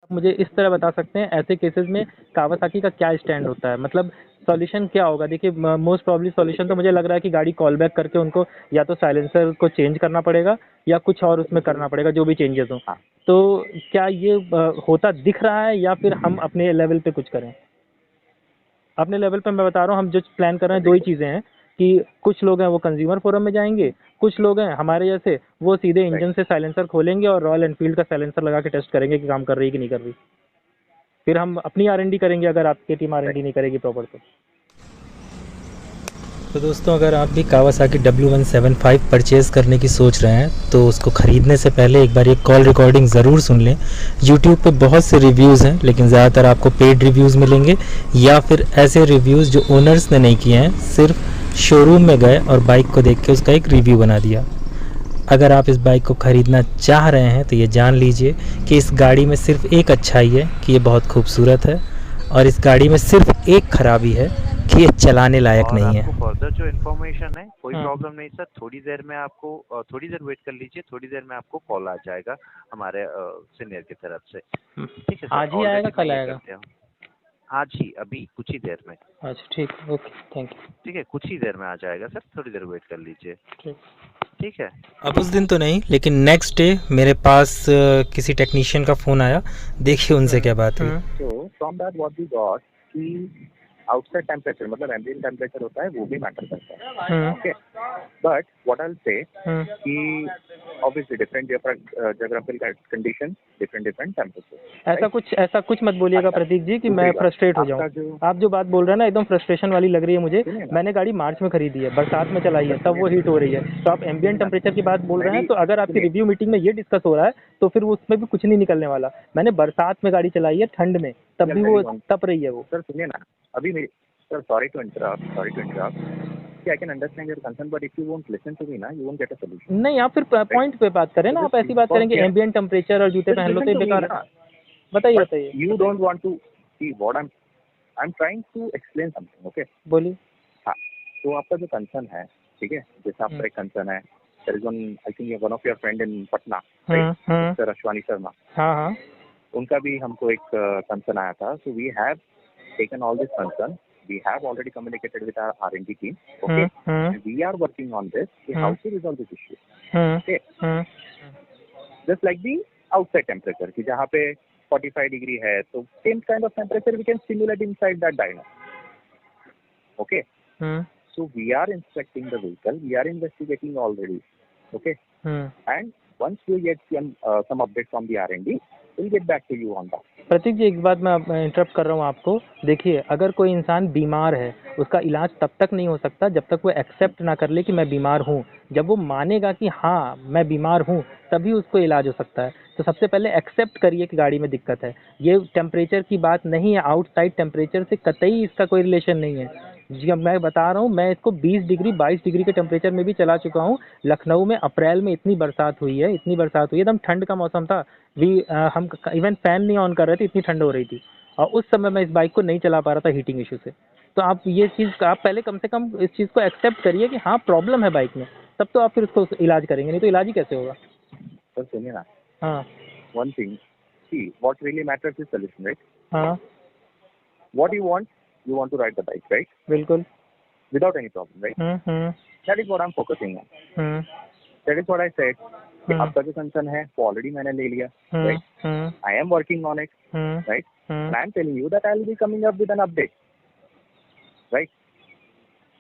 मुझे इस तरह बता सकते हैं ऐसे केसेस में कावासाकी का क्या स्टैंड होता है, मतलब सॉल्यूशन क्या होगा? देखिए मोस्ट प्रॉब्ली सॉल्यूशन तो मुझे लग रहा है कि गाड़ी कॉल बैक करके उनको या तो साइलेंसर को चेंज करना पड़ेगा या कुछ और उसमें करना पड़ेगा, जो भी चेंजेस हो। हाँ तो क्या ये होता दिख रहा है या फिर हम अपने लेवल पे कुछ करें? अपने लेवल पे मैं बता रहा हूँ, हम जो प्लान कर रहे हैं दो ही चीज़ें हैं कि कुछ लोग हैं वो कंज्यूमर फोरम में जाएंगे, कुछ लोग हैं हमारे जैसे वो सीधे राइट। इंजन से साइलेंसर खोलेंगे और रॉयल एनफील्ड का साइलेंसर लगा के टेस्ट करेंगे कि काम कर रही है कि नहीं कर रही। फिर हम अपनी आर&डी करेंगे अगर आपकी टीम आर&डी नहीं करेगी प्रॉपर तो। तो दोस्तों, अगर आप भी कावासाकी W175 परचेज़ करने की सोच रहे हैं तो उसको ख़रीदने से पहले एक बार ये कॉल रिकॉर्डिंग ज़रूर सुन लें। यूट्यूब पे बहुत से रिव्यूज़ हैं, लेकिन ज़्यादातर आपको पेड रिव्यूज़ मिलेंगे या फिर ऐसे रिव्यूज़ जो ओनर्स ने नहीं किए हैं, सिर्फ शोरूम में गए और बाइक को देख के उसका एक रिव्यू बना दिया। अगर आप इस बाइक को ख़रीदना चाह रहे हैं तो ये जान लीजिए कि इस गाड़ी में सिर्फ एक अच्छाई है कि ये बहुत खूबसूरत है, और इस गाड़ी में सिर्फ एक खराबी है कि ये चलाने लायक और नहीं है। आपको फर्दर जो इन्फॉर्मेशन है कोई हाँ। प्रॉब्लम नहीं सर, थोड़ी देर में आपको थोड़ी देर वेट कर लीजिए, थोड़ी देर में आपको कॉल आ जाएगा हमारे सीनियर की तरफ से। ठीक है सर, आज ही आएगा ऑलरेडी मैं कल ये आएगा? करते हूँ आज ही, अभी कुछ ही देर में। अच्छा ठीक है, ओके थैंक यू। ठीक है, कुछ ही देर में आ जाएगा सर, थोड़ी देर वेट कर लीजिए। ठीक। ठीक है। अब उस दिन तो नहीं, लेकिन नेक्स्ट डे मेरे पास किसी टेक्नीशियन का फ़ोन आया। देखिए उनसे क्या बात हुई। तो from that what we got कि आउटसाइड टेम्परेचर मतलब एम्बिएंट टेम्परेचर होता है वो भी मैटर करता है। Okay, but what I will say कि obviously different geographical condition, different temperature. ऐसा कुछ मत बोलिएगा प्रतीक जी कि मैं फ्रस्ट्रेट हो जाऊं। आप जो बात बोल रहे हैं ना एकदम फ्रस्ट्रेशन वाली लग रही है मुझे। मैंने गाड़ी मार्च में खरीदी है, बरसात में चलाई है, तब वो हीट हो रही है, तो आप एम्बिएंट टेम्परेचर की बात बोल रहे हैं, तो अगर आपकी रिव्यू मीटिंग में ये डिस्कस हो रहा है तो फिर वो उसमें भी कुछ नहीं निकलने वाला। मैंने बरसात में गाड़ी चलाई है, ठंड में, तब भी वो तप रही है वो। सर सुनिए ना, अभी मेरी sir sorry to interrupt. I can understand your concern, but if you won't listen to me, na, you won't get a solution. नहीं, आप फिर पॉइंट पे बात करें ना। आप ऐसी बात करेंगे एम्बिएंट टेम्परेचर और जूते पहन लो तो ये बेकार है। बताइए। You don't want to see what I'm trying to explain something, okay? बोलिए। हाँ, तो आपका जो कंसर्न है, ठीक है, जैसे आपका एक कंसर्न है, there is one, I think one of your friend in Patna, right? Mr. Ashwani Sharma. हाँ। उनका भी हमको एक कंसर्न आया था, so we have taken all this concern. We have already communicated with our R&D team. Okay, and we are working on this. How to resolve this issue? Okay, just like the outside temperature, कि जहाँ पे 45 degree है, तो same kind of temperature we can simulate inside that dyno. Okay, so we are inspecting the vehicle. We are investigating already. Okay, and once we get some update from the R&D, we'll get back to you on that. प्रतीक जी, एक बात मैं interrupt कर रहा हूँ आपको। देखिए, अगर कोई इंसान बीमार है, उसका इलाज तब तक नहीं हो सकता जब तक वो एक्सेप्ट ना कर ले कि मैं बीमार हूँ। जब वो मानेगा कि हाँ मैं बीमार हूँ, तभी उसको इलाज हो सकता है। तो सबसे पहले एक्सेप्ट करिए कि गाड़ी में दिक्कत है। ये टेम्परेचर की बात नहीं है, आउटसाइड टेम्परेचर से कतई इसका कोई रिलेशन नहीं है जी। मैं बता रहा हूँ, मैं इसको 20 डिग्री 22 डिग्री के टेम्परेचर में भी चला चुका हूँ। लखनऊ में अप्रैल में इतनी बरसात हुई है, एकदम ठंड का मौसम था। हम इवन फैन नहीं ऑन कर रहे थे, इतनी ठंड हो रही थी, और उस समय मैं इस बाइक को नहीं चला पा रहा था हीटिंग इशू से। तो आप ये चीज़ आप पहले कम से कम इस चीज़ को एक्सेप्ट करिए कि हाँ प्रॉब्लम है बाइक में, तब तो आप फिर उसको इलाज करेंगे, नहीं तो इलाज ही कैसे होगा। सर सुनिए ना, हाँ one thing, see what really matters is solution, right? हाँ What you want to ride the bike, right? बिल्कुल। Without any problem, right? That is what I'm focusing on. That is what I said. कि आपका जो concern है वो already मैंने ले लिया, right? I am working on it, right? And I am telling you that I will be coming up with an update, right?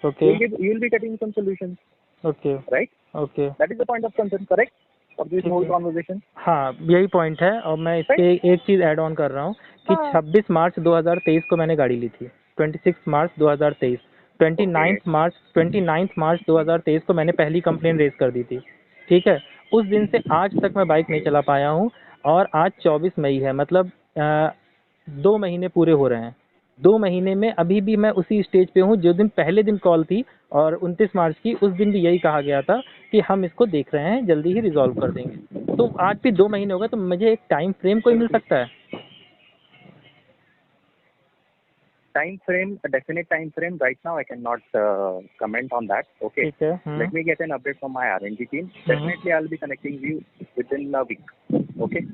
Okay. You will be getting some solutions, okay, right? Okay. That is the point of concern, correct? Of this whole conversation. हाँ, यही point है। और मैं इस पे एक चीज़ add on कर रहा हूँ कि 26 मार्च 2023 को मैंने गाड़ी ली थी। 26 मार्च 2023, 29 मार्च 2023 को मैंने पहली कंप्लेन रेज कर दी थी। ठीक है, उस दिन से आज तक मैं बाइक नहीं चला पाया हूँ, और आज 24 मई है, मतलब 2 महीने पूरे हो रहे हैं। 2 महीने में अभी भी मैं उसी स्टेज पे हूँ। जो दिन पहले दिन कॉल थी और 29 मार्च की, उस दिन भी यही कहा गया था कि हम इसको देख रहे हैं, जल्दी ही रिजॉल्व कर देंगे। तो आज भी 2 महीने हो गए, तो मुझे एक टाइम फ्रेम कोई मिल सकता है? time frame, a definite time frame right now I cannot comment on that. Okay. ठीक है. Let me get an update from my R&D team. Definitely I'll be connecting you within a week. Okay.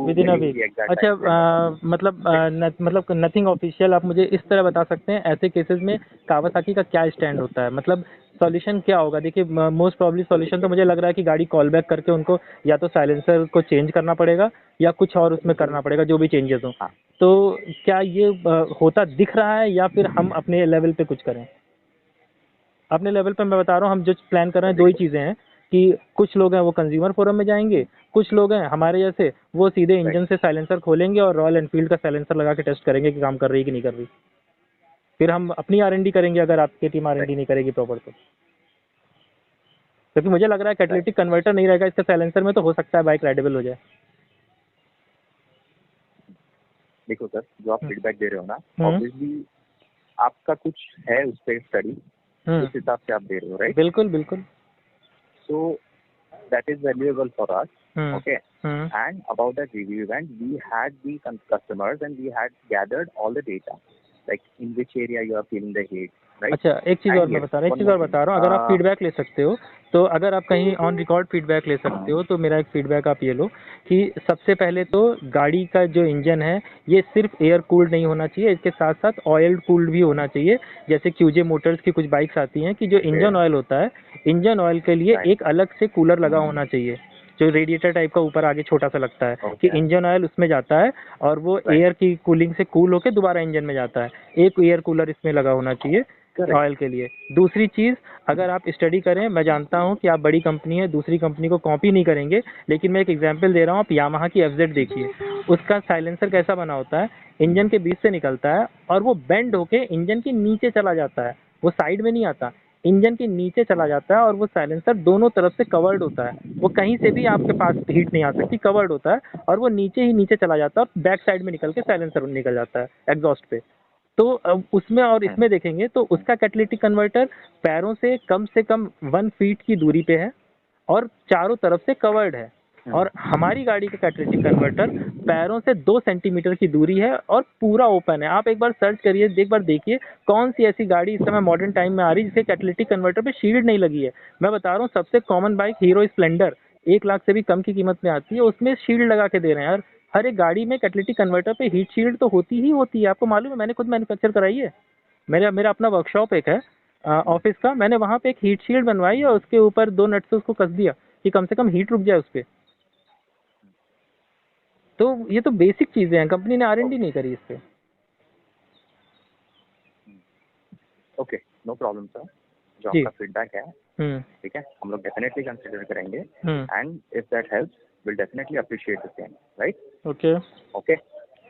Within a week. अच्छा, मतलब nothing official. आप मुझे इस तरह बता सकते हैं ऐसे केसेस में कावासाकी का क्या स्टैंड होता है, मतलब सॉल्यूशन क्या होगा? देखिए, मोस्ट प्रॉब्ली सॉल्यूशन तो मुझे लग रहा है कि गाड़ी कॉल बैक करके उनको या तो साइलेंसर को चेंज करना पड़ेगा या कुछ और उसमें करना पड़ेगा, जो भी चेंजेस हो. तो क्या ये होता दिख रहा है या फिर हम अपने लेवल पे कुछ करें? अपने लेवल पे मैं बता रहा हूँ, हम जो प्लान कर रहे हैं दो ही चीज़ें हैं कि कुछ लोग हैं वो कंज्यूमर फोरम में जाएंगे, कुछ लोग हैं हमारे जैसे वो सीधे इंजन से साइलेंसर खोलेंगे और रॉयल एनफील्ड का साइलेंसर लगा के टेस्ट करेंगे कि काम कर रही है कि नहीं कर रही. फिर हम अपनी R&D करेंगे अगर आपकी टीम R&D नहीं करेगी प्रॉपर तो. क्योंकि मुझे लग रहा है कैटालिटिक कन्वर्टर नहीं रहेगा इसका साइलेंसर में, तो हो सकता है बाइक राइडेबल हो जाए. देखो सर, जो आप फीडबैक दे रहे हो ना, ऑब्वियसली आपका कुछ है उस पर स्टडी, उस हिसाब से आप दे रहे हो, राइट? बिल्कुल बिल्कुल. So that is valuable for us. Okay. And about that review event, we had the customers and we had gathered all the data, like in which area you are feeling the heat. Right? अच्छा, एक चीज़ और मैं बता रहा हूँ, अगर आप feedback ले सकते हो तो अगर आप कहीं ऑन रिकॉर्ड फीडबैक ले सकते हो तो मेरा एक फीडबैक आप ये लो कि सबसे पहले तो गाड़ी का जो इंजन है ये सिर्फ एयर कूल्ड नहीं होना चाहिए, इसके साथ साथ ऑयल कूल्ड भी होना चाहिए. जैसे QJ मोटर्स की कुछ बाइक्स आती हैं कि जो इंजन ऑयल होता है, इंजन ऑयल के लिए एक अलग से कूलर लगा होना चाहिए, जो रेडिएटर टाइप का ऊपर आगे छोटा सा लगता है कि इंजन ऑयल उसमें जाता है और वो एयर की कूलिंग से कूल होकर दोबारा इंजन में जाता है. एक एयर कूलर इसमें लगा होना चाहिए ऑयल के लिए. दूसरी चीज़, अगर आप स्टडी करें, मैं जानता हूं कि आप बड़ी कंपनी है, दूसरी कंपनी को कॉपी नहीं करेंगे, लेकिन मैं एक एग्जांपल दे रहा हूं. आप यामाहा की FZ देखिए, उसका साइलेंसर कैसा बना होता है, इंजन के बीच से निकलता है और वो बेंड होके इंजन के नीचे चला जाता है, वो साइड में नहीं आता, इंजन के नीचे चला जाता है और वो साइलेंसर दोनों तरफ से कवर्ड होता है, वो कहीं से भी आपके पास हीट नहीं आ सकती, कवर्ड होता है और वो नीचे ही नीचे चला जाता है और बैक साइड में निकल के साइलेंसर निकल जाता है एग्जॉस्ट पे. तो उसमें और इसमें देखेंगे तो उसका कैटालिटिक कन्वर्टर पैरों से कम 1 फीट की दूरी पे है और चारों तरफ से कवर्ड है. और हमारी गाड़ी का कैटालिटिक कन्वर्टर पैरों से 2 सेंटीमीटर की दूरी है और पूरा ओपन है. आप एक बार सर्च करिए, एक बार देखिए कौन सी ऐसी गाड़ी इस समय मॉडर्न टाइम में आ रही है जिसके कैटालिटिक कन्वर्टर पे शील्ड नहीं लगी है. मैं बता रहा हूँ, सबसे common bike hero Splendor 1 lakh से भी कम की कीमत में आती है, उसमें शील्ड लगा के दे रहे हैं यार. हर एक गाड़ी में कैटालिटिक कन्वर्टर पे हीट शील्ड तो होती ही होती है, आपको मालूम है, मैंने खुद मैन्युफैक्चर कराई है. मेरा अपना वर्कशॉप एक है ऑफिस का, मैंने वहाँ पे एक हीट शील्ड बनवाई और उसके ऊपर 2 नट से उसको कस दिया कि कम से कम हीट रुक जाए उस पर. तो ये तो बेसिक चीजें हैं, कंपनी ने R&D नहीं करी इस पे. Okay, no problem sir. जो आपका फीडबैक है, ठीक है, हम लोग डेफिनेटली कंसीडर करेंगे and if that helps we'll definitely appreciate the same, right? Okay.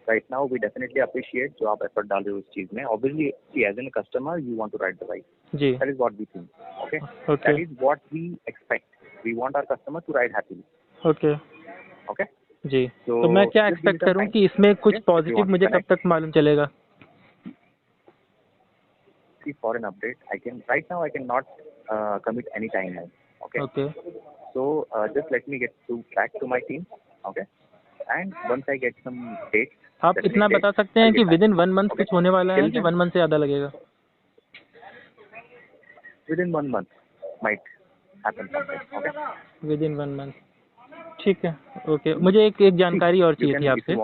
Right now we definitely appreciate जो आप effort डाल रहे हो उस चीज में. Obviously, see, as a customer, you want to ride the bike. Ji. That is what we think. Okay. That is what we expect. We want our customer to ride happily. Okay. जी. तो मैं क्या expect करूं कि इसमें कुछ positive मुझे कब तक मालूम चलेगा? See, for an update, right now I cannot commit any timeline. Okay. So just let me get back to my team, okay? And once I get some dates. आप इतना बता सकते हैं कि within 1 month कुछ होने वाला है कि 1 month से ज़्यादा लगेगा? Within 1 month might happen something, okay? Within 1 month. ठीक है, ओके. मुझे एक जानकारी और चाहिए थी आपसे.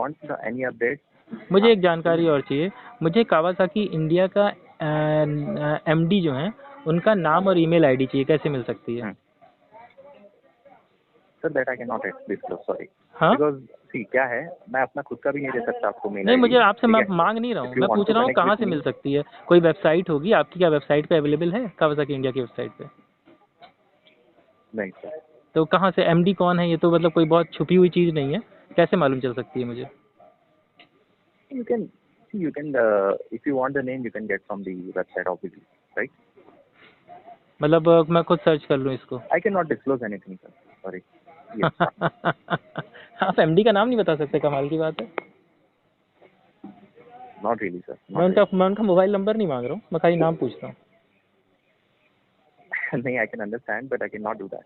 Any update? मुझे एक जानकारी और चाहिए. मुझे कावासाकी इंडिया का MD जो है उनका नाम और ईमेल ID चाहिए, कैसे मिल सकती है? Sir, that I cannot disclose, sorry. हाँ? Because see, क्या है, मैं अपना खुद का भी नहीं दे सकता आपको मेल. नहीं, मुझे आपसे मैं मांग नहीं रहा हूँ, मैं पूछ रहा हूँ कहाँ से मिल सकती है. कोई वेबसाइट होगी आपकी, क्या वेबसाइट पे अवेलेबल है कावासाकी इंडिया की वेबसाइट पे? नहीं सर. तो कहाँ से, MD कौन है, ये तो मतलब कोई बहुत छुपी हुई चीज़ नहीं है, कैसे मालूम चल सकती है मुझे? You can if you want the name you can get from the website obviously, right? मतलब मैं खुद सर्च कर लूँ इसको? I cannot disclose anything sir, sorry. आप MD का नाम नहीं बता सकते, कमाल की बात है. Not really sir. मैं उनका मोबाइल नंबर नहीं मांग रहा हूँ, मैं खाली नाम पूछ रहा हूँ. नहीं, I can understand but I cannot do that.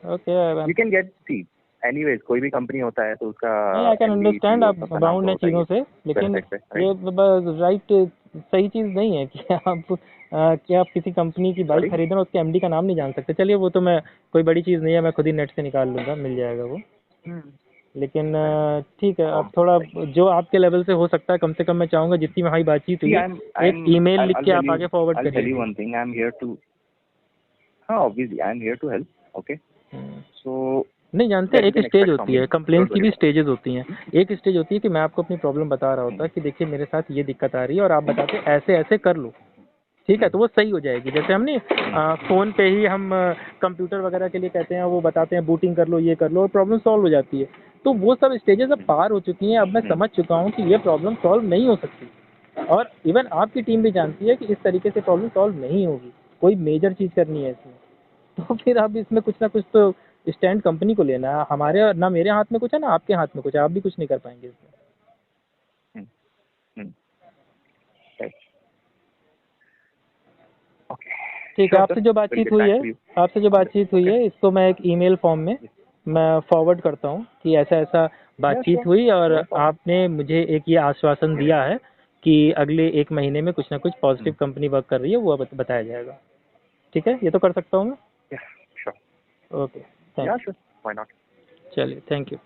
Okay. You can get, see, anyways कोई भी कंपनी होता है तो उसका नहीं, I can MD, understand CEO आप सबका नाम बाउंड तो है होता ही चीज़ों है। से, लेकिन Correct, right? ये राइट सही चीज़ नहीं है कि आप किसी कंपनी की बाइक Sorry? खरीदें और उसके एमडी का नाम नहीं जान सकते। चलिए वो तो मैं, कोई बड़ी चीज़ नहीं है, मैं खुद ही नेट से निकाल लूँगा, मिल जाएगा वो। लेकिन ठीक है, आप थोड़ा जो आपके लेवल से हो सकता है, कम से कम मैं चाहूँगा जितनी हमारी बातचीत हुई See, है, एक ईमेल लिख के आप आगे फॉरवर्ड I'll tell you करिए। one thing. I'm here to, obviously, I'm here to help. Okay. So, नहीं जानते, that you एक can स्टेज expect from होती है, me. कंप्लेंट्स Don't की worry भी about स्टेजेस होती हैं। एक स्टेज होती है कि मैं आपको अपनी प्रॉब्लम बता रहा होता कि देखिए मेरे साथ ये दिक्कत आ रही है और आप बताते ऐसे ऐसे कर लो, ठीक है, तो वो सही हो जाएगी। जैसे हमने फ़ोन पे ही हम कंप्यूटर वगैरह के लिए कहते हैं, वो बताते हैं बूटिंग कर लो, ये कर लो, और प्रॉब्लम सॉल्व हो जाती है। तो वो सब स्टेजेस अब पार हो चुकी हैं। अब मैं समझ चुका हूँ कि ये प्रॉब्लम सॉल्व नहीं हो सकती, और इवन आपकी टीम भी जानती है कि इस तरीके से प्रॉब्लम सॉल्व नहीं होगी। कोई मेजर चीज़ करनी है इसमें, तो फिर अब इसमें कुछ ना कुछ तो स्टैंड कंपनी को लेना है। हमारे ना, मेरे हाथ में कुछ है ना आपके हाथ में कुछ है, आप भी कुछ नहीं कर पाएंगे इसमें। Right. Okay. ठीक है, Sure, आपसे sir. जो We'll बातचीत get हुई back है, to you. आपसे जो बातचीत हुई Okay. है, इसको मैं एक ईमेल फॉर्म में मैं फॉरवर्ड करता हूँ कि ऐसा ऐसा बातचीत sure. हुई, और No problem. आपने मुझे एक ये आश्वासन दिया है कि अगले 1 महीने में कुछ ना कुछ पॉजिटिव कंपनी वर्क कर रही है, वो बताया जाएगा। ठीक है, ये तो कर सकता हूँ मैं? Yeah, sure. Okay, thank Yeah, you. sure. Why not? चलिए, थैंक यू।